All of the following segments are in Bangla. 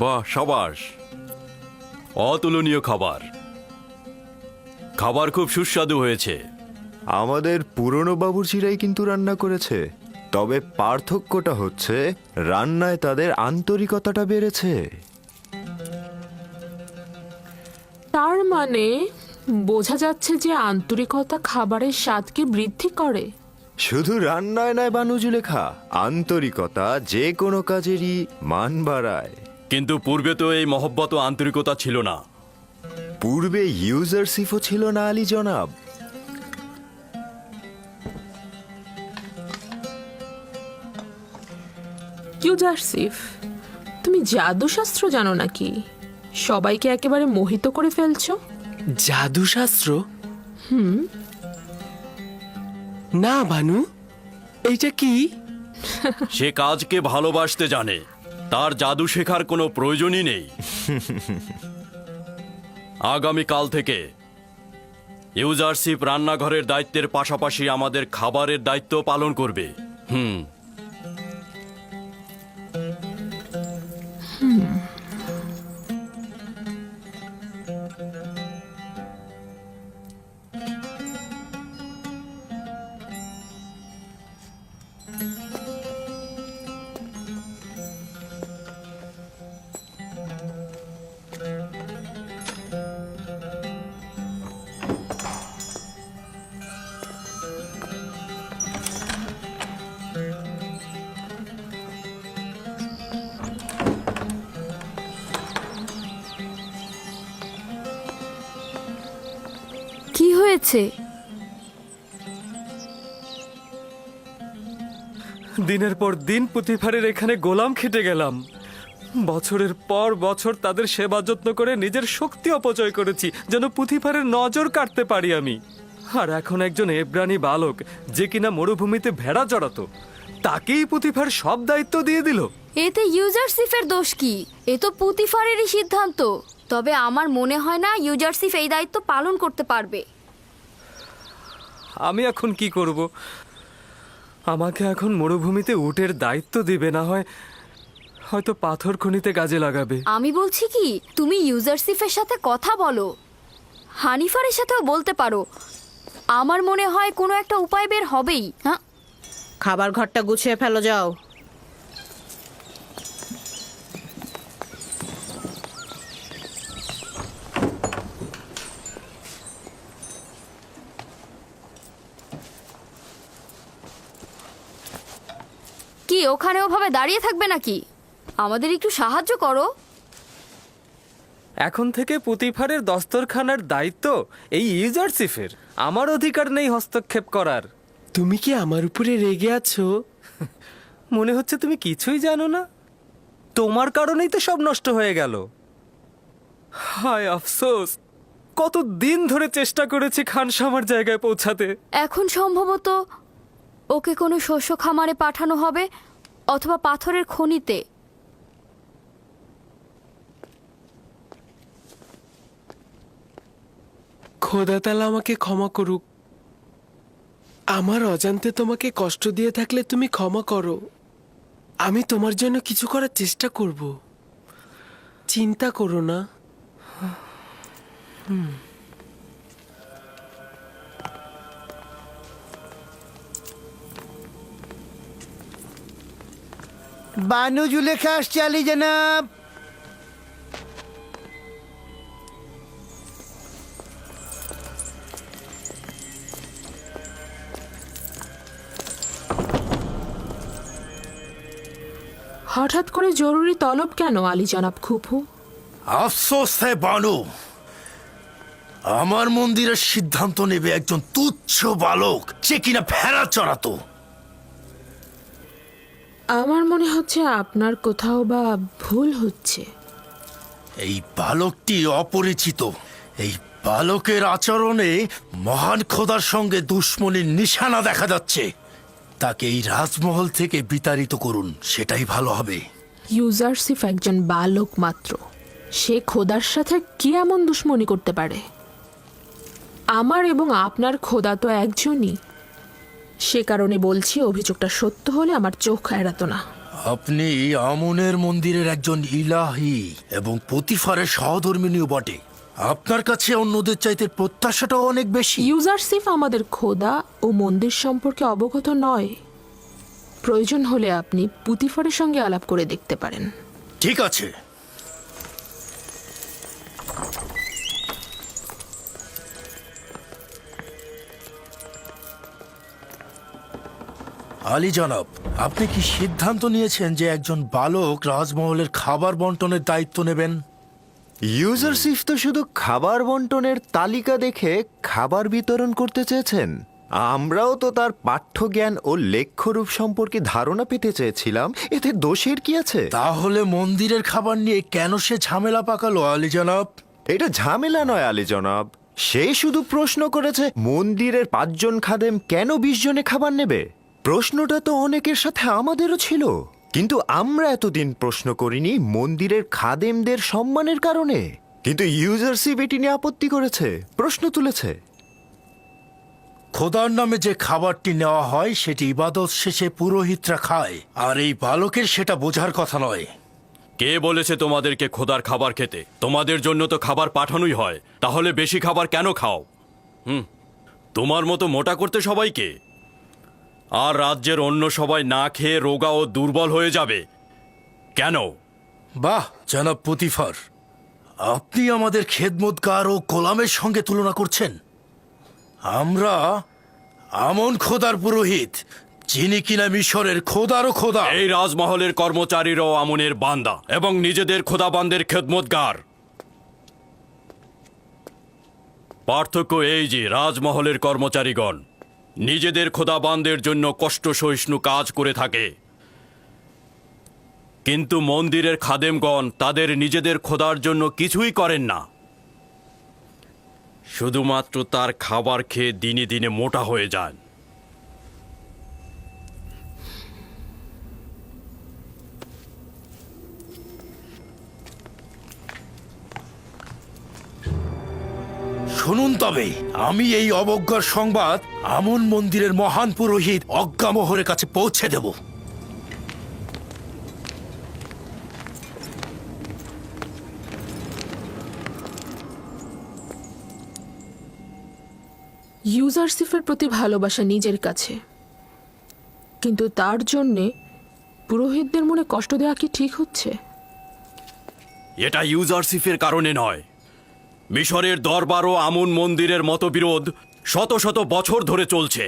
বাহ, সাবাস, অতুলনীয় খাবার। খাবার খুব সুস্বাদু হয়েছে। আমাদের পুরনো বাবুর্চিরাই কিন্তু রান্না করেছে, তবে পার্থক্যটা হচ্ছে রান্নায় তাদের আন্তরিকতাটা বেড়েছে। তার মানে বোঝা যাচ্ছে যে আন্তরিকতা খাবারের স্বাদকে বৃদ্ধি করে। শুধু রান্নায় নয় বানু জুলেখা, আন্তরিকতা যে কোনো কাজেরই মান বাড়ায়। কিন্তু পূর্বে তো এই মহব্বত ও আন্তরিকতা ছিল না। পূর্বে ইউজারশিপও ছিল না আলী জনাব। ইউজারসিফ, তুমি জাদুশাস্ত্র জানো নাকি? সবাইকে একেবারে মোহিত করে ফেলছো। জাদুশাস্ত্র? না বানু, এইটা কি? সে কাজকে ভালোবাসতে জানে, তার জাদু শেখার কোনো প্রয়োজনই নেই। আগামীকাল থেকে ইউজারশিপ রান্নাঘরের দায়িত্বের পাশাপাশি আমাদের খাবারের দায়িত্ব পালন করবে। কি হয়েছে? দিনের পর দিন পুতিফারের এখানে গোলাম খেটে গেলাম। বছরের পর বছর তাদের সেবা যত্ন করে নিজের শক্তি অপচয় করেছি যেন পুতিফারের নজর কাটতে পারি আমি। আর এখন একজন এব্রানি বালক যে কিনা মরুভূমিতে ভেড়া চড়াতো, তাকেই পুতিফার সব দায়িত্ব দিয়ে দিল। এতে ইউজারসিফের দোষ কি? এ তো পুতিফারেরই সিদ্ধান্ত। তবে আমার মনে হয় না ইউজারসিফ এই দায়িত্ব পালন করতে পারবে। আমি এখন কি করব? আমাকে এখন মরুভূমিতে উটের দায়িত্ব দিবে, না হয় হয়তো পাথর খনিতে কাজে লাগাবে। আমি বলছি কি, তুমি ইউজারসিফের সাথে কথা বলো, হানিফারের সাথেও বলতে পারো। আমার মনে হয় কোনো একটা উপায় বের হবেই। হ্যাঁ, খাবার ঘরটা গুছিয়ে ফেলো, যাও। কি ওখানে ওভাবে দাঁড়িয়ে থাকবে নাকি? আমাদের একটু সাহায্য করো। এখন থেকে পুতিফারের দস্তরখানার দায়িত্ব এই ইউজারসিফের। আমার অধিকার নেই হস্তক্ষেপ করার। তুমি কি আমার উপরে রেগে আছো? মনে হচ্ছে তুমি কিছুই জানো না। তোমার কারণেই তো সব নষ্ট হয়ে গেল। হায় আফসোস, কত দিন ধরে চেষ্টা করেছি খানসামার জায়গায় পৌঁছাতে। এখন সম্ভবত ওকে কোনো শস্য খামারে পাঠানো হবে অথবা পাথরের খনিতে। খোদা তাআলা আমাকে ক্ষমা করুক। আমার অজান্তে তোমাকে কষ্ট দিয়ে থাকলে তুমি ক্ষমা করো। আমি তোমার জন্য কিছু করার চেষ্টা করব, চিন্তা করো না। বানু জুলেখা আসছে আলী জনাব। হঠাৎ করে জরুরি তলব কেন আলী জনাব খুফু? আফসোস হে বানু, আমার মন্দিরের সিদ্ধান্ত নেবে একজন তুচ্ছ বালক যে কিনা ভেড়া চড়াতো। আমার মনে হচ্ছে আপনার কোথাও বা ভুল হচ্ছে। এই বালকটি অপরিচিত। এই বালকের আচরণে মহান খোদার সঙ্গে দুশ্মনীর নিশানা দেখা যাচ্ছে। তাকে এই রাজমহল থেকে বিতাড়িত করুন, সেটাই ভালো হবে। ইউজারসিফ একজন বালক মাত্র, সে খোদার সাথে কি এমন দুশ্মনী করতে পারে? আমার এবং আপনার খোদা তো একজনই, সে কারণে বলছি অভিযোগটা সত্য হলে আমার চোখ এড়াতো না। আপনি আমনের মন্দিরের একজন ইলাহি এবং পতিফারের সহধর্মিনীও বটে। আপনার কাছে অন্যদের চাইতে প্রত্যাশাটাও অনেক বেশি। ইউজারসিফ আমাদের খোদা ও মন্দির সম্পর্কে অবগত নয়। প্রয়োজন হলে আপনি পুতিফারের সঙ্গে আলাপ করে দেখতে পারেন। ঠিক আছে। আলী জনাব, আপনি কি সিদ্ধান্ত নিয়েছেন যে একজন বালক রাজমহলের খাবার বন্টনের দায়িত্ব নেবেন? ইউজারসিফ তো শুধু খাবার বন্টনের তালিকা দেখে খাবার বিতরণ করতে চেয়েছেন। আমরাও তো তার পাঠ্যজ্ঞান ও লেখ্যরূপ সম্পর্কে ধারণা পেতে চেয়েছিলাম। এতে দোষের কি আছে? তাহলে মন্দিরের খাবার নিয়ে কেন সে ঝামেলা পাকালো আলী জনাব? এটা ঝামেলা নয় আলী জনাব, সে শুধু প্রশ্ন করেছে মন্দিরের 5 জন খাদেম কেন 20 জনে খাবার নেবে। প্রশ্নটা তো অনেকের সাথে আমাদেরও ছিল, কিন্তু আমরা এতদিন প্রশ্ন করিনি মন্দিরের খাদেমদের সম্মানের কারণে। কিন্তু ইউজারসিফ এটি নিয়ে আপত্তি করেছে, প্রশ্ন তুলেছে। খোদার নামে যে খাবারটি নেওয়া হয় সেটি ইবাদত শেষে পুরোহিতরা খায়, আর এই বালকের সেটা বোঝার কথা নয়। কে বলেছে তোমাদেরকে খোদার খাবার খেতে? তোমাদের জন্য তো খাবার পাঠানোই হয়, তাহলে বেশি খাবার কেন খাও? তোমার মতো মোটা করতে সবাইকে, আর রাজ্যের অন্য সবাই না খেয়ে রোগা ও দুর্বল হয়ে যাবে কেন? বাহ জনাব পুতিফার, আপনি আমাদের খেদমতগার ও গোলামের সঙ্গে তুলনা করছেন। আমরা আমন খোদার পুরোহিত, যিনি কিনা মিশরের খোদারও খোদা। এই রাজমহলের কর্মচারীরাও আমনের বান্দা এবং নিজেদের খোদাবান্দের খেদমতগার। পার্থক্য এই যে রাজমহলের কর্মচারীগণ নিজেদের খোদাবান্দের জন্য কষ্ট সহিষ্ণু কাজ করে থাকে, কিন্তু মন্দিরের খাদেমগণ তাদের নিজেদের খোদার জন্য কিছুই করেন না, শুধুমাত্র তার খাবার খেয়ে দিনে দিনে মোটা হয়ে যান। শুনুন তবে, আমি এই অবজ্ঞার সংবাদ আমন মন্দিরের মহান পুরোহিত অজ্ঞামোহরের কাছে পৌঁছে দেব। ইউজারসিফের প্রতি ভালোবাসা নিজের কাছে, কিন্তু তার জন্যে পুরোহিতদের মনে কষ্ট দেওয়া কি ঠিক হচ্ছে? এটা ইউজারসিফের কারণে নয়, মিশরের দরবার ও আমন মন্দিরের মতবিরোধ শত শত বছর ধরে চলছে।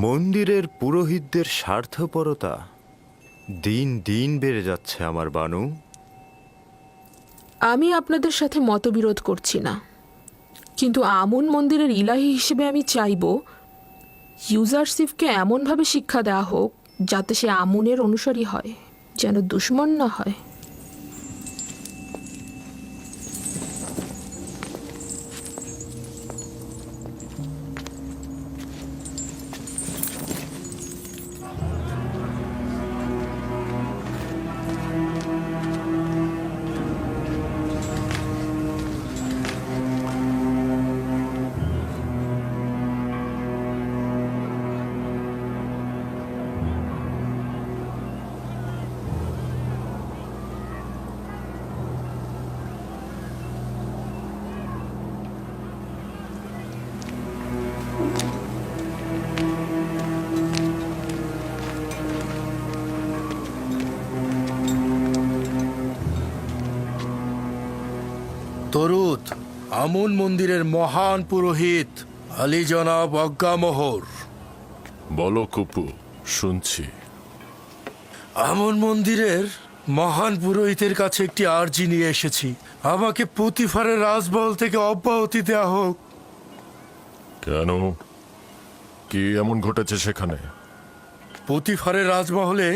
মন্দিরের পুরোহিতদের স্বার্থপরতা দিন দিন বেড়ে যাচ্ছে আমার বানু। আমি আপনাদের সাথে মতবিরোধ করছি না, কিন্তু আমন মন্দিরের ইলাহি হিসেবে আমি চাইব ইউজারসিফকে এমনভাবে শিক্ষা দেওয়া হোক যাতে সে আমনের অনুসারী হয়, যেন দুশ্মন না হয়। তরুদ, আমন মন্দিরের মহান পুরোহিত আলী জনাব অজ্ঞামোহর। বলো কুপু, শুনছি। আমন মন্দিরের মহান পুরোহিতের কাছে একটি আর্জি নিয়ে এসেছি। আমাকে পুতিফারের রাজমহল থেকে অব্যাহতি দেওয়া হোক। কেন? কি এমন ঘটেছে সেখানে? পুতিফারের রাজমহলে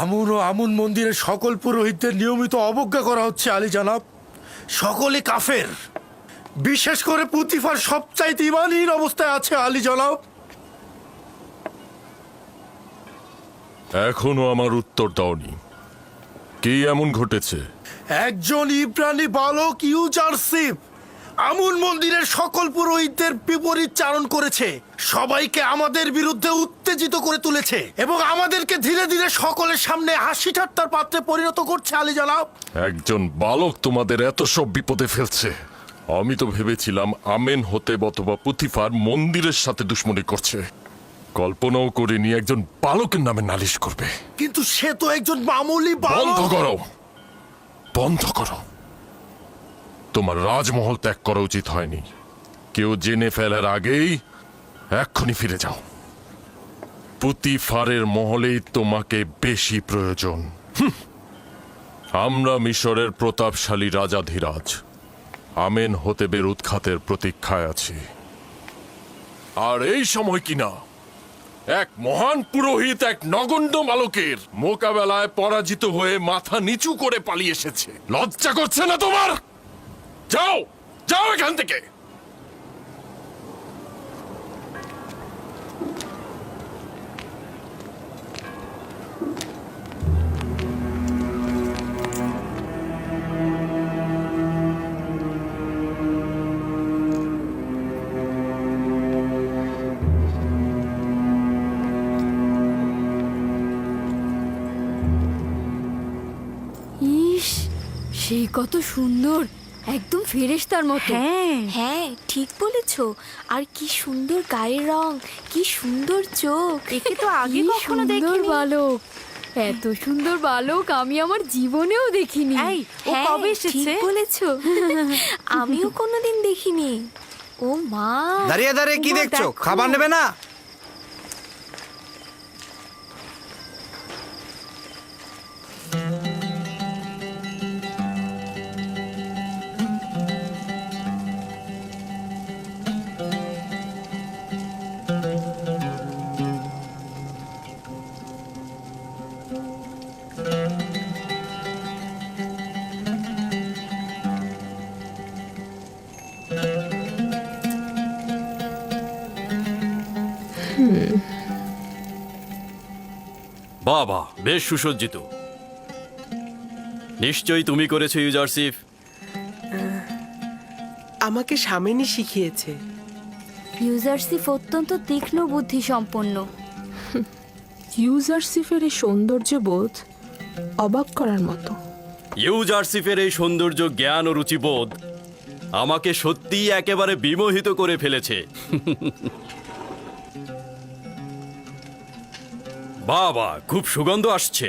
আমন ও আমন মন্দিরের সকল পুরোহিতদের নিয়মিত অবজ্ঞা করা হচ্ছে আলী জনাব। সকলে কাফের, বিশেষ করে পুতিফার সবচাইতে ইমানহীন অবস্থায় আছে আলী জনাব। এখনো আমার উত্তর দাওনি। কি এমন ঘটেছে? একজন ইব্রানি বালক ইউজারশিপ আমুন মন্দিরের সকল পুরোহিতদের বিপরীত চারণ করেছে, সবাইকে আমাদের বিরুদ্ধে উত্তেজিত করে তুলেছে এবং আমাদেরকে ধীরে ধীরে সকলের সামনে হাসি ঠাট্টার পাত্রে পরিণত করছে আলী জনাব। একজন বালক তোমাদের এত সব বিপদে ফেলছে। আমি তো ভেবেছিলাম আমেন হতে অথবা পুতিফার মন্দিরের সাথে দুশ্মনী করছে। কল্পনাও করিনি একজন বালকের নামে নালিশ করবে। কিন্তু সে তো একজন মামুলি বন্ধ বালক। করো, বন্ধ করো। তোমার রাজমহল ত্যাগ করা উচিত হয়নি। কেউ জেনে ফেলার আগেই এক্ষুনি ফিরে যাও। পুতিফারের মহলেই তোমাকে বেশি প্রয়োজন। আমরা মিশরের প্রতাপশালী রাজাধিরাজ আমেন হতেবের উৎখাতের প্রতীক্ষায় আছি। আর এই সময় কিনা এক মহান পুরোহিত এক নগণ্য বালকের মোকাবেলায় পরাজিত হয়ে মাথা নিচু করে পালিয়ে এসেছে। লজ্জা করছে না তোমার? যাও, যাও এখান থেকে। ইস, সে কত সুন্দর, একদম ফেরেশতার মতো। হ্যাঁ হ্যাঁ ঠিক বলেছো। আর কি সুন্দর গায়ের রং, কি সুন্দর চোখ, একে তো আগে কি কখনো সুন্দর দেখিনি। বালক, এত সুন্দর বালক আমি আমার জীবনেও দেখিনি। এই ও হ্যাঁ, কবে এসেছে? ঠিক বলেছো। আমিও কোনোদিন দেখিনি। ও মা, দাঁড়িয়ে দাঁড়িয়ে কি ওমা, দেখছো? দেখো। খাবার নেবে না? বাবা, বেশ সুসজ্জিত। নিশ্চয়ই তুমি করেছো ইউজারশিপ। আমাকে স্বামিনী শিখিয়েছে। ইউজারশিপ অত্যন্ত তীক্ষ্ণ বুদ্ধি সম্পন্ন। ইউজারশিফের এই সৌন্দর্য বোধ অবাক করার মতো। ইউজারশিপের এই সৌন্দর্য, জ্ঞান ও রুচিবোধ আমাকে সত্যিই একেবারে বিমোহিত করে ফেলেছে। বাবা, খুব সুগন্ধ আসছে।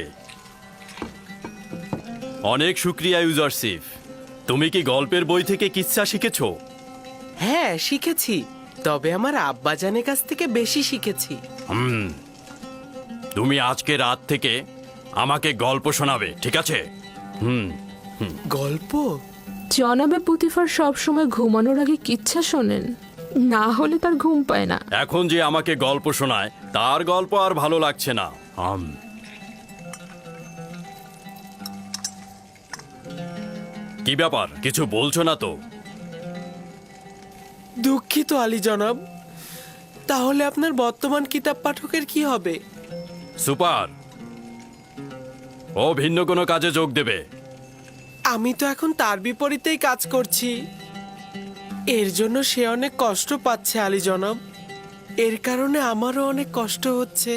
অনেক শুক্রিয়া ইউজারশিপ। তুমি কি গল্পের বই থেকে কিচ্ছা শিখেছো? হ্যাঁ শিখেছি, তবে আমার আব্বাজানের কাছ থেকে বেশি শিখেছি। তুমি আজকে রাত থেকে আমাকে গল্প শোনাবে, ঠিক আছে? গল্প? জনাবে পুতিফার সবসময় ঘুমানোর আগে কিচ্ছা শোনেন, না হলে তার ঘুম পায় না। এখন যে আমাকে গল্প শোনায় তার গল্প আর ভালো লাগছে না। কি ব্যাপার, কিছু বলছো না তো? দুঃখিত আলী জনাব। তাহলে আপনার বর্তমান কিতাব পাঠকের কি হবে? সুপার, ও ভিন্ন কোনো কাজে যোগ দেবে। আমি তো এখন তার বিপরীতেই কাজ করছি। এর জন্য সে অনেক কষ্ট পাচ্ছে আলী জনাব। এর কারণে আমারও অনেক কষ্ট হচ্ছে।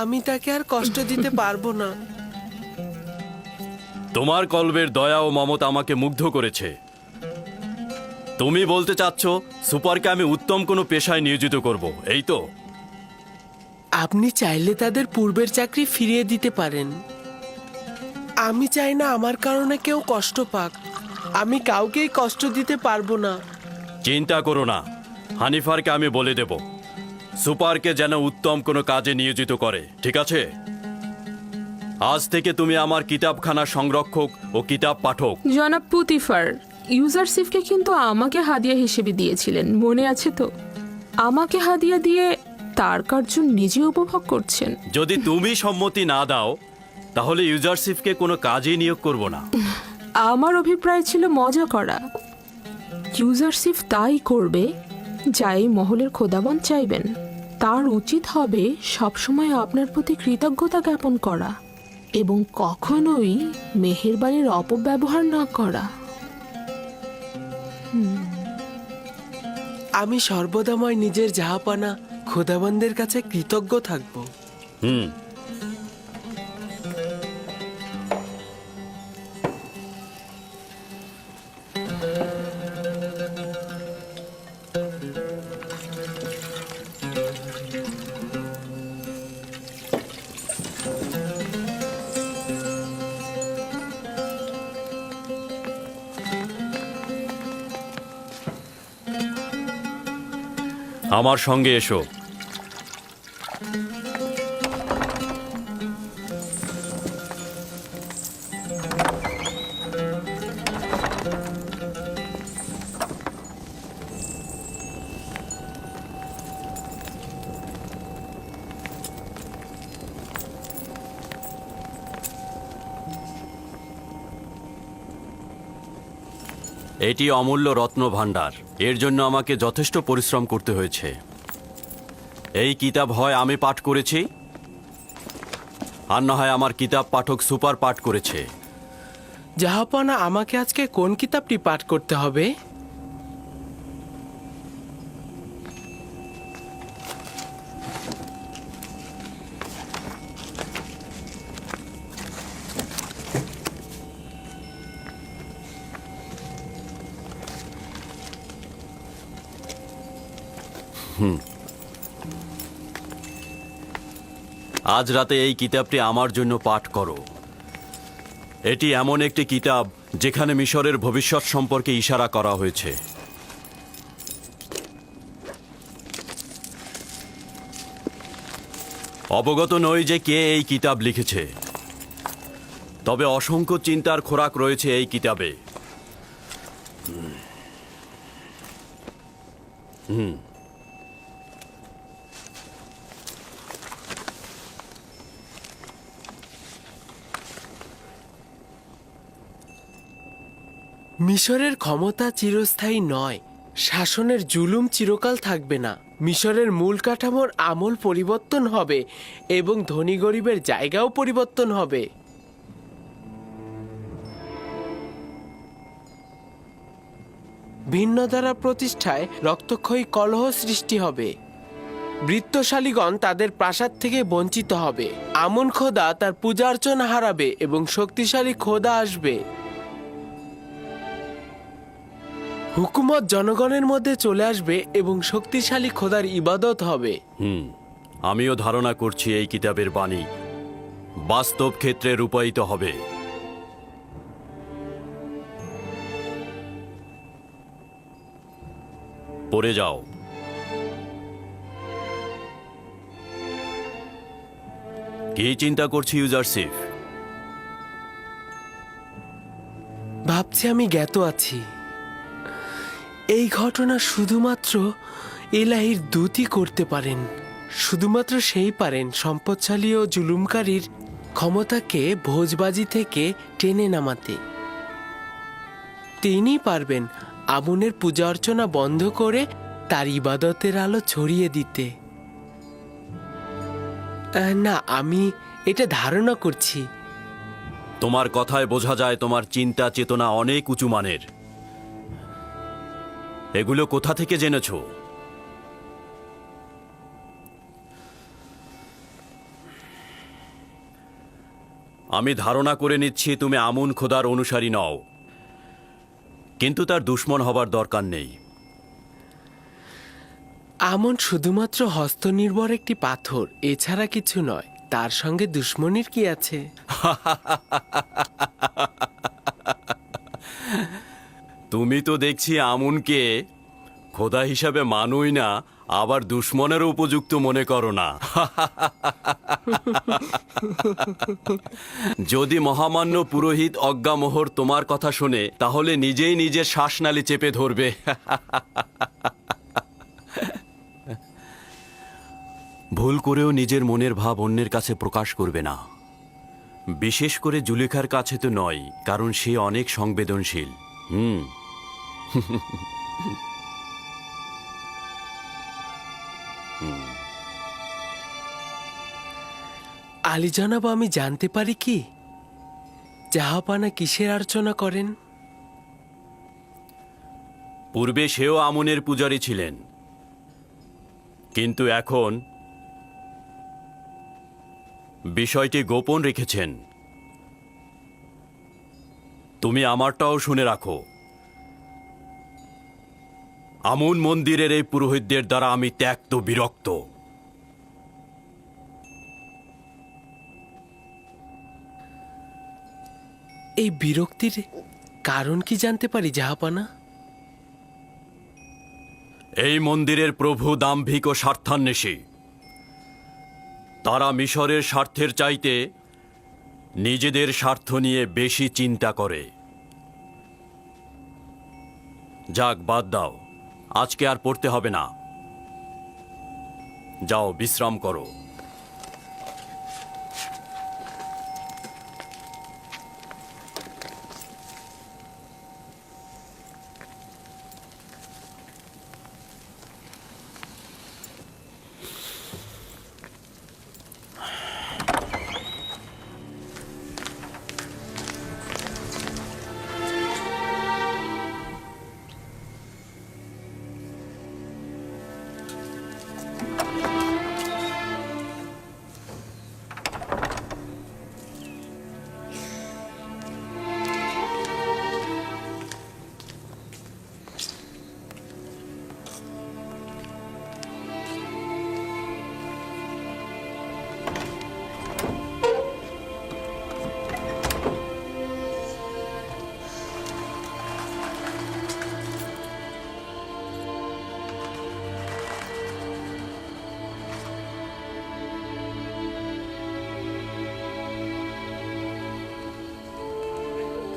আমি তাকে আর কষ্ট দিতে পারবো না। তোমার কল্পের দয়া ও মমতা আমাকে মুগ্ধ করেছে। তুমি বলতে চাচ্ছ সুপারকে আমি উত্তম কোনো পেশায় নিয়োজিত করব, এই তো? আপনি চাইলে তাদের পূর্বের চাকরি ফিরিয়ে দিতে পারেন। আমি চাই না আমার কারণে কেউ কষ্ট পাক। আমি কাউকেই কষ্ট দিতে পারবো না। চিন্তা করো না, হানিফারকে আমি বলে দেব সুপারকে যেন উত্তম কোনো কাজে নিয়োজিত করে, ঠিক আছে? আজ থেকে তুমি আমার কিতাবখানা সংরক্ষক ও কিতাব পাঠক। জনাব পুতিফার ইউজারশিফকে কিন্তু আমাকে হাদিয়া হিসেবে দিয়েছিলেন, মনে আছে তো? আমাকে হাদিয়া দিয়ে তার কার্য নিজে উপভোগ করছেন। যদি তুমি সম্মতি না দাও তাহলে ইউজারশিপকে কোনো কাজেই নিয়োগ করব না। আমার অভিপ্রায় ছিল মজা করা। ইউজারশিপ তাই করবে যা এই মহলের খোদাবন চাইবেন। তার উচিত হবে সবসময় আপনার প্রতি কৃতজ্ঞতা জ্ঞাপন করা এবং কখনোই মেহেরবানির অপব্যবহার না করা। আমি সর্বদাময় নিজের জাহাপানা খোদাবন্দের কাছে কৃতজ্ঞ থাকব। হুম। আমার সঙ্গে এসো। এটি অমূল্য রত্ন ভাণ্ডার। এর জন্য আমাকে যথেষ্ট পরিশ্রম করতে হয়েছে। এই কিতাব হয় আমি পাঠ করেছি, আর না হয় আমার কিতাব পাঠক সুপার পাঠ করেছে। জাহাপানা, আমাকে আজকে কোন কিতাবটি পাঠ করতে হবে? আজ রাতে এই কিতাবটি আমার জন্য পাঠ করো। এটি এমন একটি কিতাব যেখানে মিশরের ভবিষ্যৎ সম্পর্কে ইশারা করা হয়েছে। অবগত নই যে কে এই কিতাব লিখেছে, তবে অসংখ্য চিন্তার খোরাক রয়েছে এই কিতাবে। মিশরের ক্ষমতা চিরস্থায়ী নয়, শাসনের জুলুম চিরকাল থাকবে না। মিশরের মূল কাঠামোর আমল পরিবর্তন হবে এবং ধনী গরিবের জায়গাও পরিবর্তন হবে। ভিন্ন ধারা প্রতিষ্ঠায় রক্তক্ষয়ী কলহ সৃষ্টি হবে। বৃত্তশালীগণ তাদের প্রাসাদ থেকে বঞ্চিত হবে। আমন খোদা তার পূজা অর্চনা হারাবে এবং শক্তিশালী খোদা আসবে। হুকুমত জনগণের মধ্যে চলে আসবে এবং শক্তিশালী খোদার ইবাদত হবে। আমিও ধারণা করছি এই কিতাবের বাণী বাস্তব ক্ষেত্রে রূপায়িত হবে। পড়ে যাও। কি চিন্তা করছি ইউজারশিপ? ভাবছি আমি জ্ঞাত আছি। এই ঘটনা শুধুমাত্র এলাহির দূতই করতে পারেন। শুধুমাত্র সেই পারেন সম্পদশালী ও জুলুমকারীর ক্ষমতাকে ভোজবাজি থেকে টেনে নামাতে। তিনি পারবেন আমুনের পূজা অর্চনা বন্ধ করে তার ইবাদতের আলো ছড়িয়ে দিতে। না, আমি এটা ধারণা করছি। তোমার কথায় বোঝা যায় তোমার চিন্তা চেতনা অনেক উঁচু মানের। এগুলো কোথা থেকে জেনেছ? আমি ধারণা করে নিচ্ছি তুমি আমুন খোদার অনুসারী নও, কিন্তু তার দুশমন হবার দরকার নেই। আমন শুধুমাত্র হস্তনির্ভর একটি পাথর, এছাড়া কিছু নয়। তার সঙ্গে দুশ্মনির কি আছে? তুমি তো দেখছি আমুনকে খোদা হিসাবে মানুই না, আবার দুশ্মনেরও উপযুক্ত মনে করো না। যদি মহামান্য পুরোহিত অজ্ঞামোহর তোমার কথা শোনে, তাহলে নিজেই নিজের শ্বাসনালী চেপে ধরবে। ভুল করেও নিজের মনের ভাব অন্যের কাছে প্রকাশ করবে না, বিশেষ করে জুলেখার কাছে তো নয়, কারণ সে অনেক সংবেদনশীল। আলী জনাব, আমি জানতে পারি কি জাহাপানা কিসের অর্চনা করেন? পূর্বে সেও আমনের পূজারী ছিলেন, কিন্তু এখন বিষয়টি গোপন রেখেছেন। তুমি আমারটাও শুনে রাখো। আমন মন্দিরের এই পুরোহিতদের দ্বারা আমি ত্যক্ত বিরক্ত। এই বিরক্তির কারণ কি জানতে পারি জাহাপানা? এই মন্দিরের প্রভু দাম্ভিক ও স্বার্থান্বেষী। তারা মিশরের স্বার্থের চাইতে নিজেদের স্বার্থ নিয়ে বেশি চিন্তা করে। যাক, বাদ দাও, আজকে আর পড়তে হবে না। যাও, বিশ্রাম করো।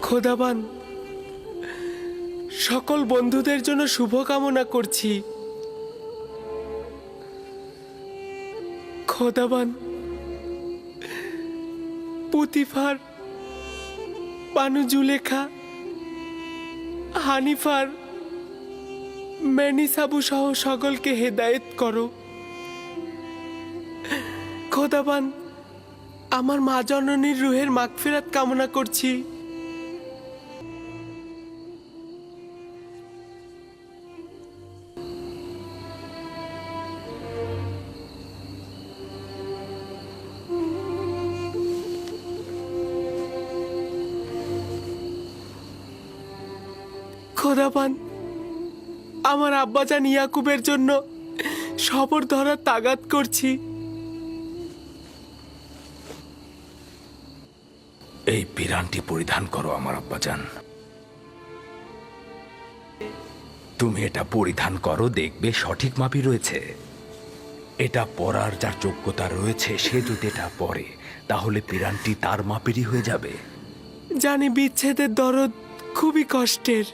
খোদাবান, সকল বন্ধুদের জন্য শুভকামনা করছি। খোদাবান, পুতিফার, বানু জুলেখা, হানিফার, ম্যানিসাবু সহ সকলকে হেদায়েত করো। খোদাবান, আমার মা জননীর রুহের মাগফিরাত কামনা করছি। খোদাবান, আমার আব্বাজান ইয়াকুবের জন্য সবর ধরার তাগাদ করছি। এই পিরানটি পরিধান করো আমার আব্বাজান। তুমি এটা পরিধান করো, দেখবে সঠিক মাপই রয়েছে। এটা পরার যার যোগ্যতা রয়েছে সে যদি এটা পরে তাহলে পিরানটি তার মাপেরই হয়ে যাবে। জানি বিচ্ছেদের দরদ খুবই কষ্টের,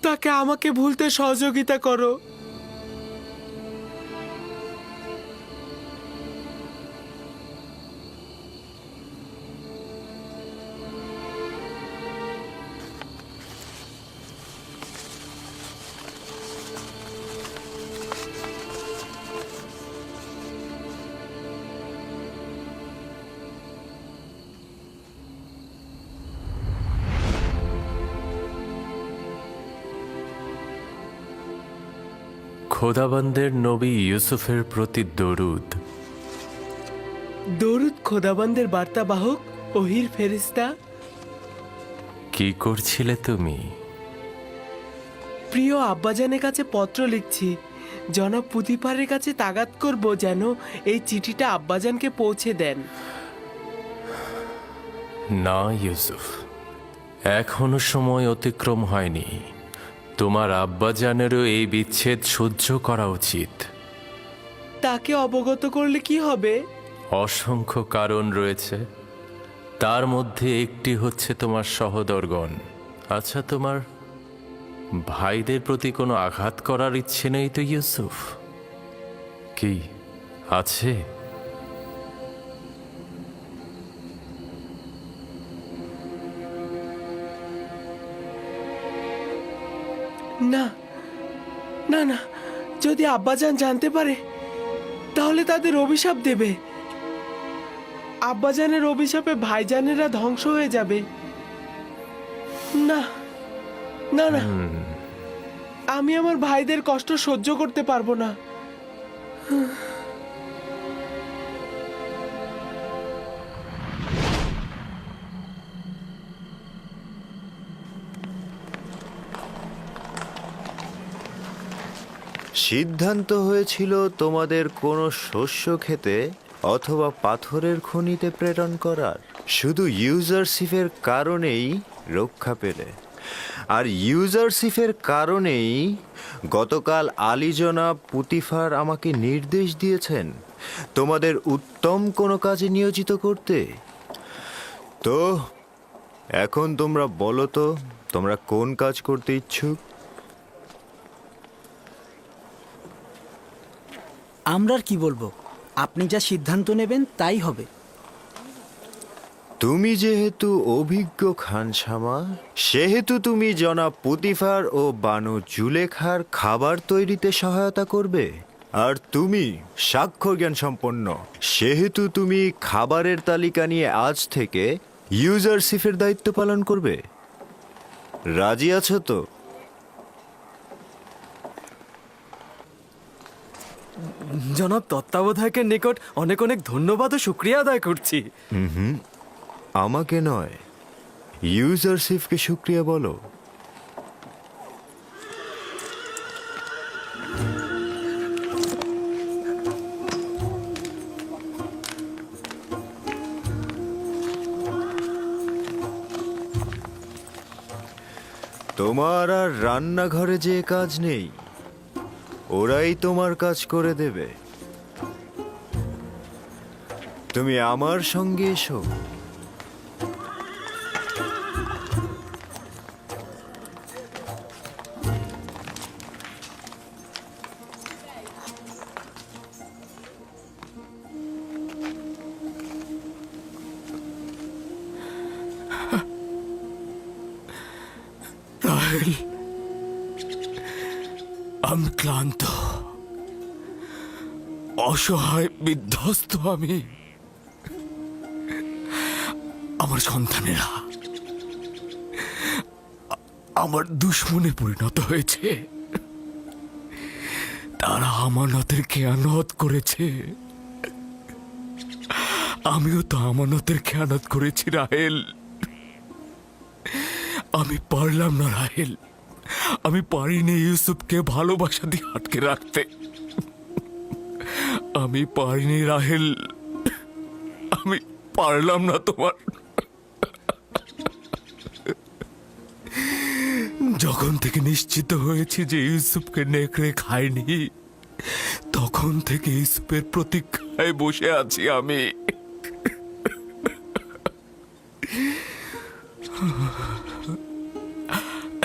তাকে আমাকে ভুলতে সহযোগিতা করো। খোদাবন্দের নবী ইউসুফের প্রতি দরুদ। দরুদ খোদাবন্দের বার্তাবাহক ওহির ফেরেশতা। কি করছিলে তুমি? প্রিয় আব্বাজানের কাছে পত্র লিখছি। জনাব পুতিফারের কাছে তাগাদ করব যেন এই চিঠিটা আব্বাজানকে পৌঁছে দেন। না ইউসুফ, এখনো সময় অতিক্রম হয়নি। তোমার আব্বাজানেরও এই বিচ্ছেদ সহ্য করা উচিত। তাকে অবগত করলে কি হবে? অসংখ্য কারণ রয়েছে, তার মধ্যে একটি হচ্ছে তোমার সহোদরগণ। আচ্ছা, তোমার ভাইদের প্রতি কোনো আঘাত করার ইচ্ছে নেই তো ইউসুফ? কি আছে? না না না, যদি আব্বাজান জানতে পারে তাহলে তাদের অভিশাপ দেবে। আব্বাজানের অভিশাপে ভাইজানেরা ধ্বংস হয়ে যাবে। না না না, আমি আমার ভাইদের কষ্ট সহ্য করতে পারবো না। সিদ্ধান্ত হয়েছিল তোমাদের কোনো শস্য খেতে অথবা পাথরের খনিতে প্রেরণ করার, শুধু ইউজারশিপের কারণেই রক্ষা পেলে। আর ইউজারশিপের কারণেই গতকাল আলী জনাব পুতিফার আমাকে নির্দেশ দিয়েছেন তোমাদের উত্তম কোনো কাজে নিয়োজিত করতে। তো এখন তোমরা বলো তো, তোমরা কোন কাজ করতে ইচ্ছুক? আমরা আর কি বলবো, আপনি যা সিদ্ধান্ত নেবেন তাই হবে। তুমি যেহেতু অভিজ্ঞ খানসামা, সেহেতু তুমি জনাব পুতিফার ও বানু জুলেখার খাবার তৈরিতে সহায়তা করবে। আর তুমি সাক্ষর জ্ঞান সম্পন্ন, সেহেতু তুমি খাবারের তালিকা নিয়ে আজ থেকে ইউজারশিপের দায়িত্ব পালন করবে। রাজি আছো তো? জনাব তত্ত্বাবধায়কের নিকট অনেক অনেক ধন্যবাদ ও শুক্রিয়া আদায় করছি। আমাকে নয়, ইউজারশিপকে শুক্রিয়া বলো। তোমার আর রান্নাঘরে যে কাজ নেই, ওরাই তোমার কাজ করে দেবে। তুমি আমার সঙ্গে এসো। রাহেল, আমি ক্লান্ত, অসহায়, বিধ্বস্ত। আমি, আমার সন্তানেরা আমার দুশ্মনে পরিণত হয়েছে। তারা আমানতের খেয়ানত করেছে, আমিও তো আমানতের খেয়ানত করেছি রাহেল। আমি পারলাম না রাহেল, আমি পারিনি ইউসুফকে ভালোবাসা দিয়ে আটকে রাখতে। আমি পারিনি রাহেল, আমি পারলাম না তোমার। যখন থেকে নিশ্চিত হয়েছি যে ইউসুফকে নেকড়ে খায়নি, তখন থেকে ইউসুফের প্রতীক্ষায় বসে আছি আমি।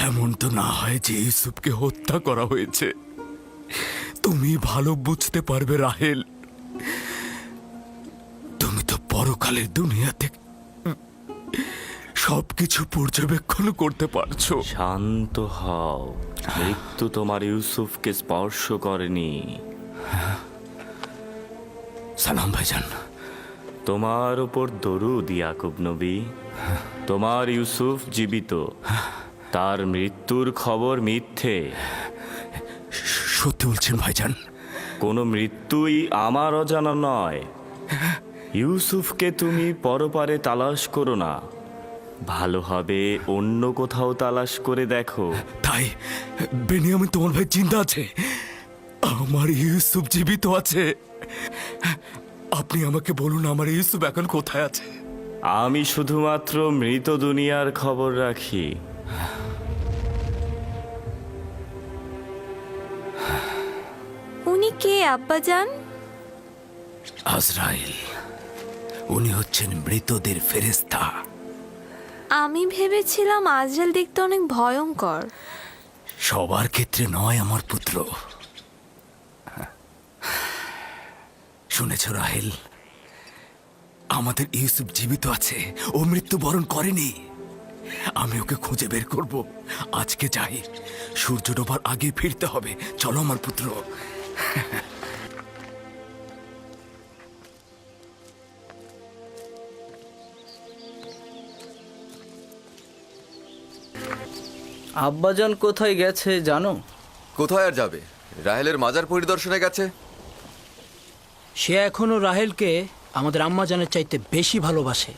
এমন তো না হয় যে ইউসুফকে হত্যা করা হয়েছে। তুমি ভালো বুঝতে পারবে রাহেল, তুমি তো পরকালের দুনিয়াতে সবকিছু পর্যবেক্ষণ করতে পারছো। শান্ত হও, মৃত্যু তোমার ইউসুফকে স্পর্শ করেনি। সালাম ভাইজান। তোমার উপর দরুদ ইয়াকুব নবী। তোমার ইউসুফ জীবিত, তার মৃত্যুর খবর মিথ্যে। সত্যি বলছেন ভাইজান? কোনো মৃত্যুই আমার অজানা নয়। ইউসুফকে তুমি পরপারে তালাশ করো না, ভালো হবে অন্য কোথাও তালাশ করে দেখো। তাই বেনিয়ামিন তোমার ভাই চিন্তা আছে? আমার ইউসুফ জীবিত আছে? আপনি আমাকে বলুন, আমার ইউসুফ এখন কোথায় আছে? আমি শুধুমাত্র মৃত দুনিয়ার খবর রাখি। উনি কে আব্বাজান? আজরাইল, উনি হচ্ছেন মৃতদের ফেরেশতা। আমি ভেবেছিলাম আজরাইল দেখতে অনেক ভয়ঙ্কর। সবার ক্ষেত্রে নয় আমার পুত্র। শুনেছ রাহেল, আমাদের ইউসুফ জীবিত আছে, ও মৃত্যুবরণ করেনি। আমি ওকে খুঁজে বের করব। আজকে যাই, সূর্য ডোবার আগে ফিরতে হবে। চলো আমার পুত্র। আব্বাজান কোথায় গেছে জানো? কোথায় আর যাবে? রাহেলের মাজার পরিদর্শনে গেছে। সে এখনো রাহেলকে আমাদের আম্মাজানের চাইতে বেশি ভালোবাসে।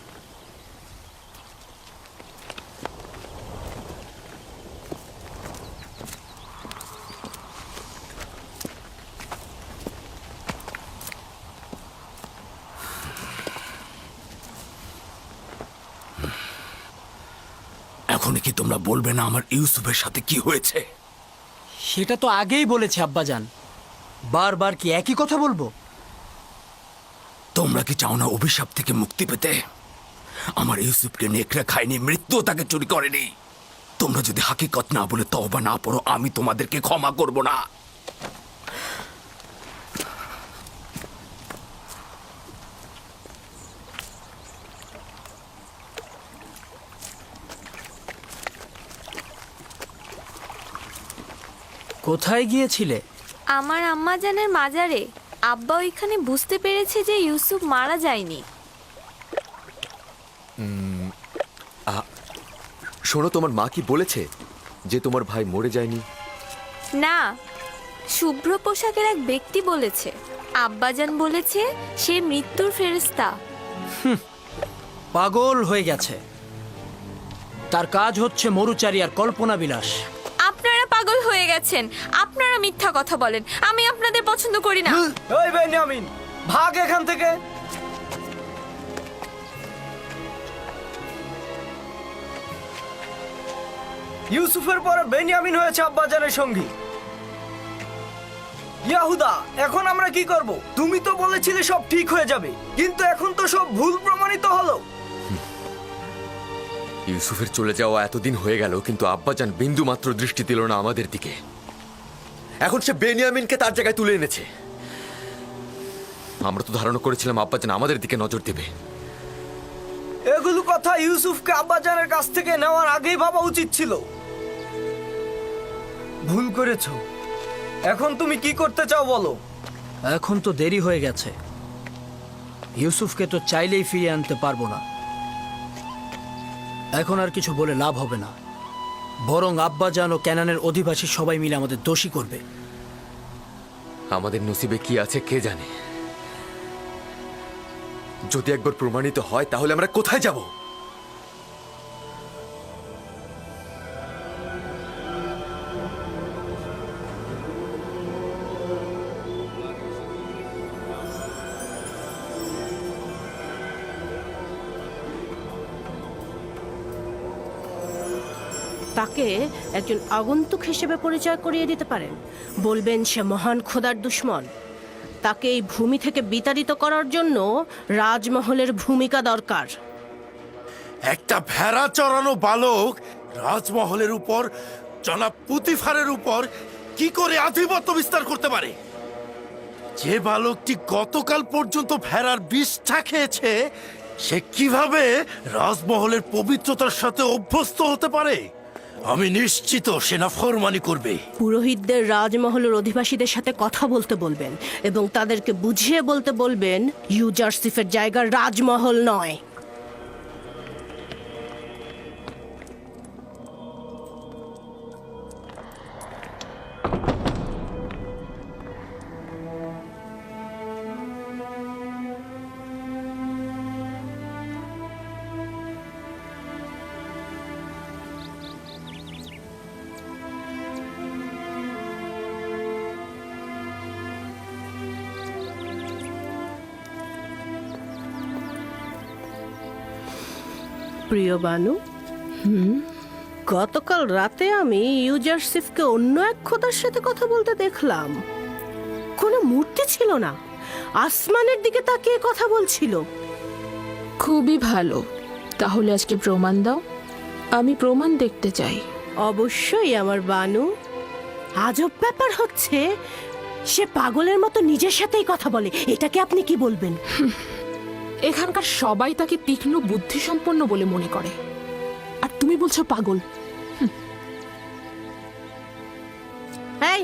এখন কি তোমরা বলবে না আমার ইউসুফের সাথে কি হয়েছে? সেটা তো আগেই বলেছে আব্বাজান, বারবার কি একই কথা বলবো? তোমরা কি চাও না অভিশাপ থেকে মুক্তি পেতে? আমার ইউসুফকে নেকড়ে খায়নি, মৃত্যু তাকে চুরি করেনি। তোমরা যদি হাকিকত না বলে তওবা না পড়ো, আমি তোমাদেরকে ক্ষমা করব না। কোথায় গিয়েছিলে? আমার আম্মাজানের মাজারে। আব্বা ওইখানে বুঝতে পেরেছে যে ইউসুফ মারা যায়নি। শোনো, তোমার মা কি বলেছে যে তোমার ভাই মরে যায়নি? না, শুভ্র পোশাকের এক ব্যক্তি বলেছে। আব্বাজান বলেছে সে মৃত্যুর ফেরেশতা। পাগল হয়ে গেছে। তার কাজ হচ্ছে মরুচারী আর কল্পনা বিলাস। আপনারা পাগল হয়ে গেছেন। আপনারা মিথ্যা কথা বলেন। আমি আপনাদের পছন্দ করি না। ওই বেনিয়ামিন, ভাগ এখান থেকে। ইউসুফের পরে বেনিয়ামিন হয়েছে আব্বাজানের সঙ্গী। ইয়াহুদা, এখন আমরা কি করব? তুমি তো বলেছিলে সব ঠিক হয়ে যাবে, কিন্তু এখন তো সব ভুল প্রমাণিত হলো। ইউসুফের চলে যাওয়া এতদিন হয়ে গেল, কিন্তু আব্বাজান বিন্দু মাত্র দৃষ্টি দিল না আমাদের দিকে। এখন সে বেনিয়ামিনকে তার জায়গায় তুলে এনেছে। আমরা তো ধারণা করেছিলাম আব্বাজান আমাদের দিকে নজর দেবে। এগুলো কথা ইউসুফকে আব্বাজানের কাছ থেকে নেওয়ার আগেই ভাবা উচিত ছিল। ভুল করেছো। এখন তুমি কি করতে চাও বলো? এখন তো দেরি হয়ে গেছে। ইউসুফকে তো চাইলেই ফিরিয়ে আনতে পারবো না। এখন আর কিছু বলে লাভ হবে না, বরং আব্বাজান ও ক্যানানের অধিবাসী সবাই মিলে আমাদের দোষী করবে। আমাদের নসিবে কি আছে কে জানে। যদি একবার প্রমাণিত হয় তাহলে আমরা কোথায় যাব? তাকে একজন আগন্তুক হিসেবে পরিচয় করিয়ে দিতে পারেন। বলবেন সে মহান খোদার দুশমন। তাকে এই ভূমি থেকে বিতাড়িত করার জন্য রাজমহলের ভূমিকা দরকার। একটা ভেড়া চড়ানো বালক রাজমহলের উপর, জনাব পুতিফারের উপর কি করে আধিপত্য বিস্তার করতে পারে? যে বালকটি গতকাল পর্যন্ত ভেড়ার বিষটা খেয়েছে, সে কিভাবে রাজমহলের পবিত্রতার সাথে অভ্যস্ত হতে পারে? আমি নিশ্চিত সে নাফরমানি করবে। পুরোহিতদের রাজমহলের অধিবাসীদের সাথে কথা বলতে বলবেন এবং তাদেরকে বুঝিয়ে বলতে বলবেন ইউজারসিফের জায়গা রাজমহল নয়। প্রিয় বানু, গতকাল রাতে আমি ইউজারসিফকে অন্য এক খোদার সাথে কথা বলতে দেখলাম। কোনো মূর্তি ছিল না, আসমানের দিকে তাকিয়ে কথা বলছিল। খুবই ভালো। তাহলে আজকে প্রমাণ দাও। আমি প্রমাণ দেখতে চাই। অবশ্যই আমার বানু। আজব ব্যাপার হচ্ছে, সে পাগলের মতো নিজের সাথেই কথা বলে। এটাকে আপনি কি বলবেন? এখানকার সবাই তাকে তীক্ষ্ণ বুদ্ধিসম্পন্ন বলে মনে করে, আর তুমি বলছো পাগল? এই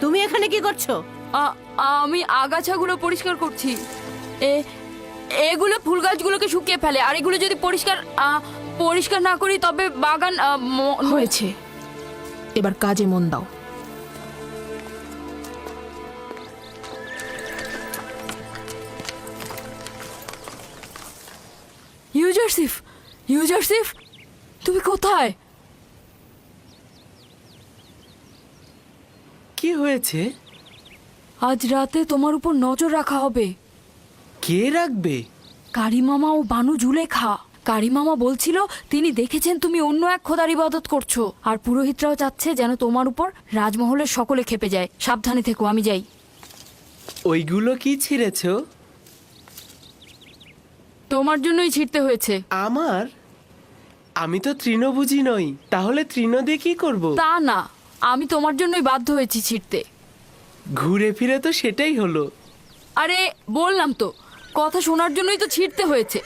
তুমি এখানে কি করছো? আমি আগাছাগুলো পরিষ্কার করছি। এগুলো ফুল গাছগুলোকে শুকিয়ে ফেলে, আর এগুলো যদি পরিষ্কার না করি তবে বাগান হয়েছে, এবার কাজে মন দাও। ইউজারসিফ, তুমি কোথায়? কি হয়েছে? আজ রাতে তোমার উপর নজর রাখা হবে। কে রাখবে? কারিমামা ও বানু জুলেখা। কারিমামা বলছিল তিনি দেখেছেন তুমি অন্য এক খোদার ইবাদত করছো, আর পুরোহিতরাও চাচ্ছে যেন তোমার উপর রাজমহলের সকলে খেপে যায়। সাবধানে থেকো, আমি যাই। ওইগুলো কি ছিঁড়েছো? তোমার জন্যই ছিঁড়তে হয়েছে। আমার? আমি তো তৃণভোজী নই, তাহলে তৃণ দিয়ে কি করবো? তা না, আমি তোমার জন্যই বাধ্য হয়েছি ছিঁড়তে। ঘুরে ফিরে তো সেটাই হলো। আরে বললাম তো, কথা শোনার জন্যই তো ছিঁড়তে হয়েছে।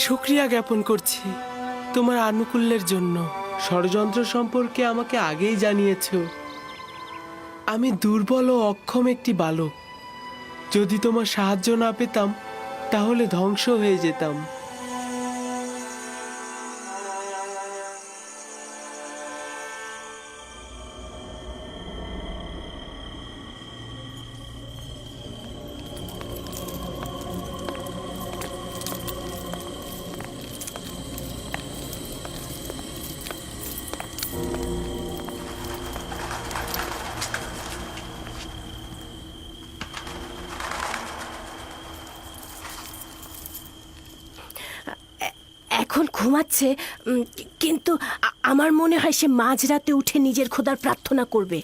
শুকরিয়া জ্ঞাপন করছি তোমার আনুকূল্যের জন্য। ষড়যন্ত্র সম্পর্কে আমাকে আগেই জানিয়েছো। আমি দুর্বল ও অক্ষম একটি বালক। যদি তোমার সাহায্য না পেতাম তাহলে ধ্বংস হয়ে যেতাম। এখন ঘুমাচ্ছে, কিন্তু আমার মনে হয় সে মাঝরাতে উঠে নিজের খোদার প্রার্থনা করবে।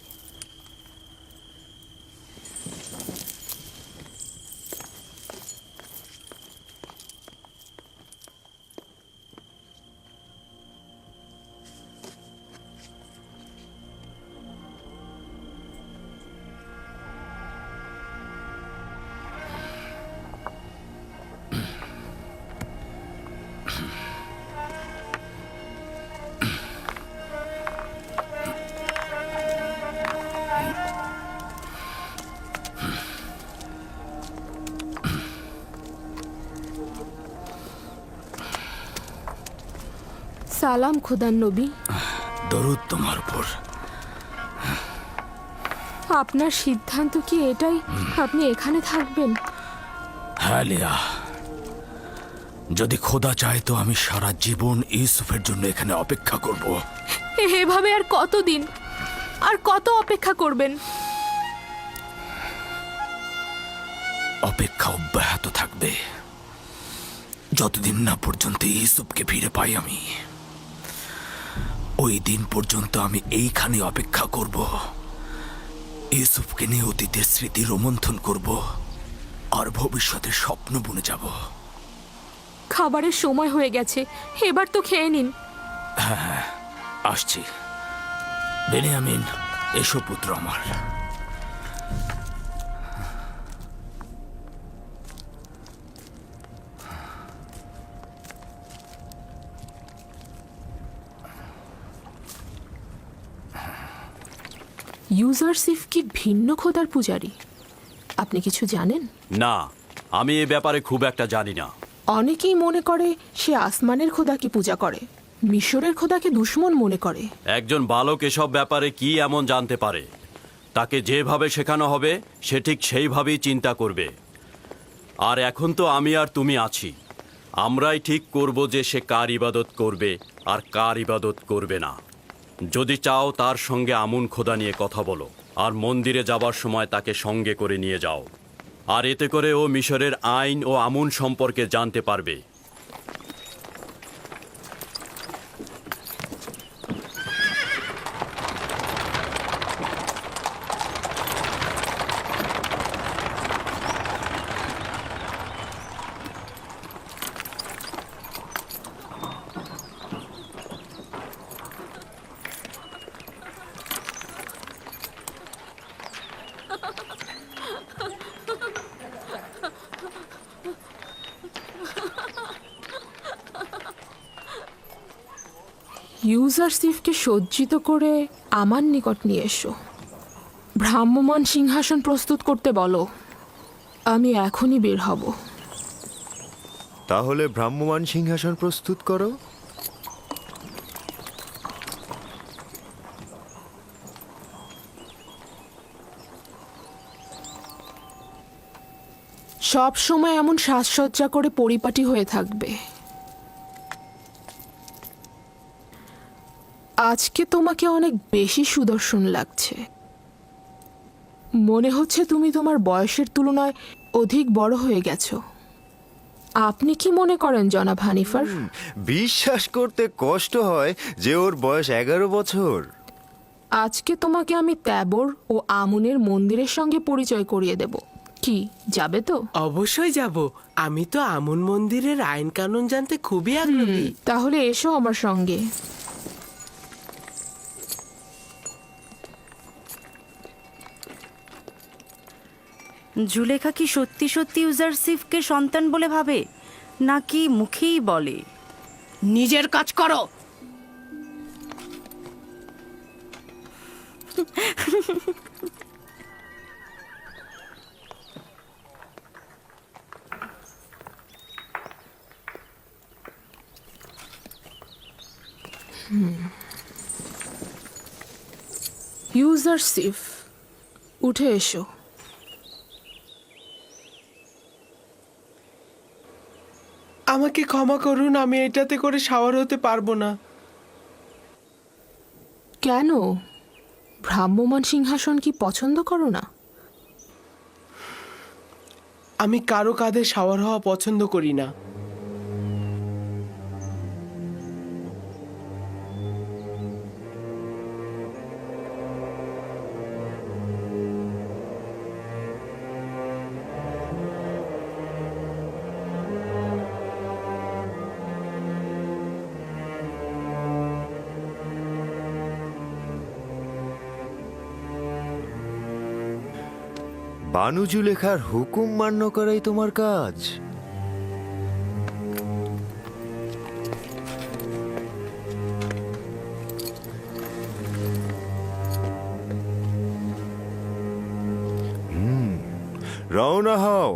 সালাম খোদার নবী। দরুদ তোমার উপর। আপনার সিদ্ধান্ত কি এটাই, আপনি এখানে থাকবেন? হ্যাঁ লিয়া, যদি খোদা চায় তো আমি সারা জীবন ইউসুফের জন্য এখানে অপেক্ষা করব। এভাবে আর কতদিন, আর কত অপেক্ষা করবেন? অপেক্ষা অব্যাহত থাকবে যতদিন না পর্যন্ত ইউসুফকে ফিরে পাই আমি। ওই দিন পর্যন্ত আমি এইখানে অপেক্ষা করব। ইউসুফকে নিয়ে অতীতের স্মৃতি রোমন্থন করব আর ভবিষ্যতের স্বপ্ন বুনে যাব। খাবারের সময় হয়ে গেছে, এবার তো খেয়ে নিন। হ্যাঁ, আসছি। বেনিয়ামিন, এসো পুত্র আমার। ইউজারসিফ কি ভিন্ন খোদার পূজারী? আপনি কিছু জানেন? না, আমি এ ব্যাপারে খুব একটা জানি না। অনেকেই মনে করে সে আসমানের খোদাকে পূজা করে, মিশরের খোদাকে দুশমন মনে করে। একজন বালক এসব ব্যাপারে কি এমন জানতে পারে? তাকে যেভাবে শেখানো হবে সে ঠিক সেইভাবেই চিন্তা করবে। আর এখন তো আমি আর তুমি আছি, আমরাই ঠিক করব যে সে কার ইবাদত করবে আর কার ইবাদত করবে না। যদি চাও তার সঙ্গে আমুন খোদা নিয়ে কথা বলো, আর মন্দিরে যাবার সময় তাকে সঙ্গে করে নিয়ে যাও, আর এতে করে ও মিশরের আইন ও আমুন সম্পর্কে জানতে পারবে। ইউজারসিফকে সজ্জিত করে আমার নিকট নিয়ে এসো। ভ্রাম্যমান সিংহাসন প্রস্তুত করতে বলো। আমি এখনই বের হব। তাহলে ভ্রাম্যমান সিংহাসন প্রস্তুত করো। সব সময় এমন সাজসজ্জা করে পরিপাটি হয়ে থাকবে। আজকে তোমাকে অনেক বেশি সুদর্শন লাগছে। মনে হচ্ছে তুমি তোমার বয়সের তুলনায় অধিক বড় হয়ে গেছো। আপনি কি মনে করেন জনাব হানিফার? বিশ্বাস করতে কষ্ট হয় যে ওর বয়স 11 বছর। আজকে তোমাকে আমি ত্যাবর ও আমুনের মন্দিরের সঙ্গে পরিচয় করিয়ে দেব। কি যাবে তো? অবশ্যই যাব। আমি তো আমন মন্দিরের আইন কানুন জানতে খুবই আগ্রহী। তাহলে এসো আমার সঙ্গে। জুলেখা কি সত্যি সত্যি ইউজারসিফকে সন্তান বলে ভাবে, নাকি মুখেই বলে? নিজের কাজ করো। ইউজারসিফ, উঠে এসো। আমাকে ক্ষমা করুন, আমি এটাতে করে শাওয়ার হতে পারবো না। কেন? ভ্রাম্যমান সিংহাসন কি পছন্দ করো না? আমি কারো কাঁধে শাওয়ার হওয়া পছন্দ করি না। বানু জুলেখার হুকুম মান্য করাই তোমার কাজ। রওনা হও।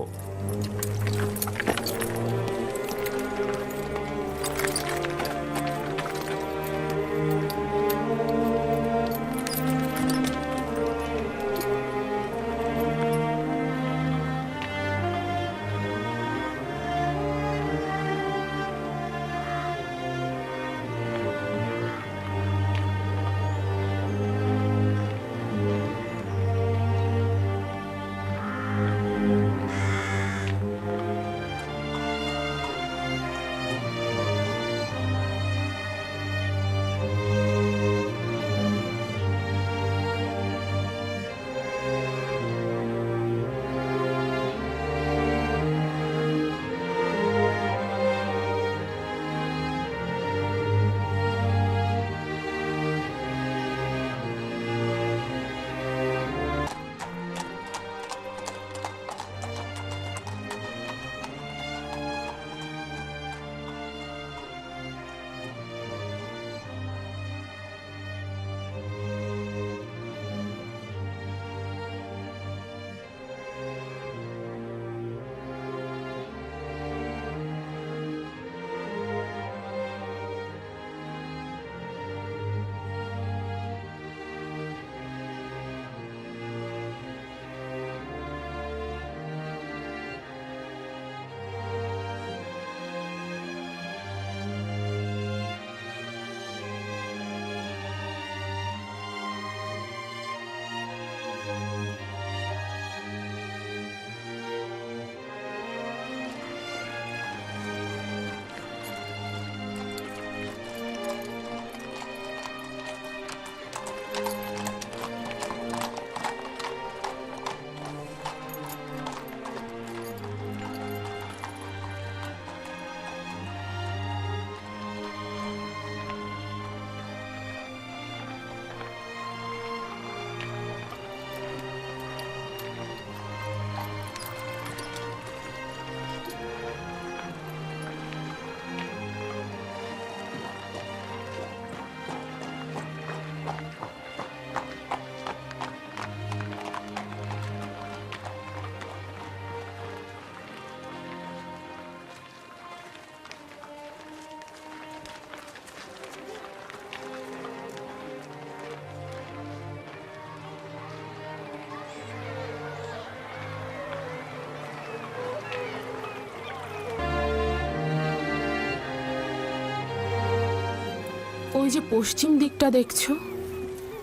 ওই যে পশ্চিম দিকটা দেখছো,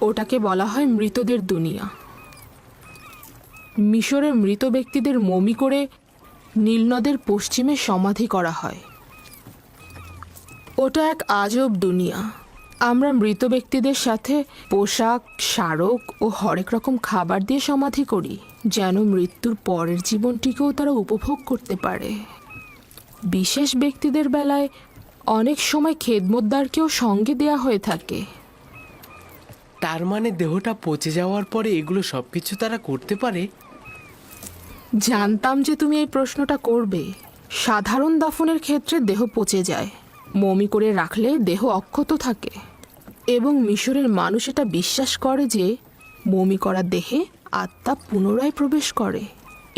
ওটাকে বলা হয় মৃতদের দুনিয়া। মিশরে মৃত ব্যক্তিদের মমি করে নীলনদের পশ্চিমে সমাধি করা হয়। ওটা এক আজব দুনিয়া। আমরা মৃত ব্যক্তিদের সাথে পোশাক, স্মারক ও হরেক রকম খাবার দিয়ে সমাধি করি, যেন মৃত্যুর পরের জীবনটিকেও তারা উপভোগ করতে পারে। বিশেষ ব্যক্তিদের বেলায় অনেক সময় খেদমতদারকেও সঙ্গে দেয়া হয়ে থাকে। তার মানে দেহটা পচে যাওয়ার পরে এগুলো সবকিছু তারা করতে পারে? জানতাম যে তুমি এই প্রশ্নটা করবে। সাধারণ দাফনের ক্ষেত্রে দেহ পচে যায়, মমি করে রাখলে দেহ অক্ষত থাকে, এবং মিশরের মানুষ এটা বিশ্বাস করে যে মমি করা দেহে আত্মা পুনরায় প্রবেশ করে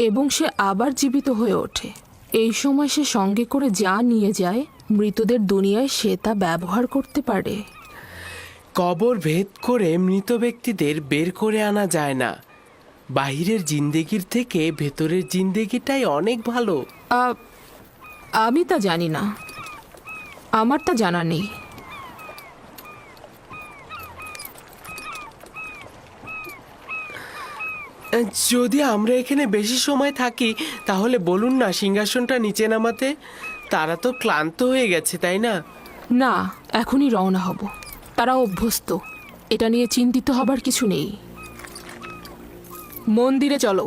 এবং সে আবার জীবিত হয়ে ওঠে। এই সময় সে সঙ্গে করে যা নিয়ে যায় মৃতদের দুনিয়ায় সে তা ব্যবহার করতে পারে। কবর ভেদ করে মৃত ব্যক্তিদের বের করে আনা যায় না। বাহিরের জিন্দেগির থেকে ভেতরের জিন্দেগিটাই অনেক ভালো। আমি তা জানি না, আমার তা জানা নেই। যদি আমরা এখানে বেশি সময় থাকি তাহলে বলুন না সিংহাসনটা নিচে নামাতে। তারা তো ক্লান্ত হয়ে গেছে, তাই না? না, এখনই রওনা হব। তারা অভ্যস্ত, এটা নিয়ে চিন্তিত হবার কিছু নেই। মন্দিরে চলো।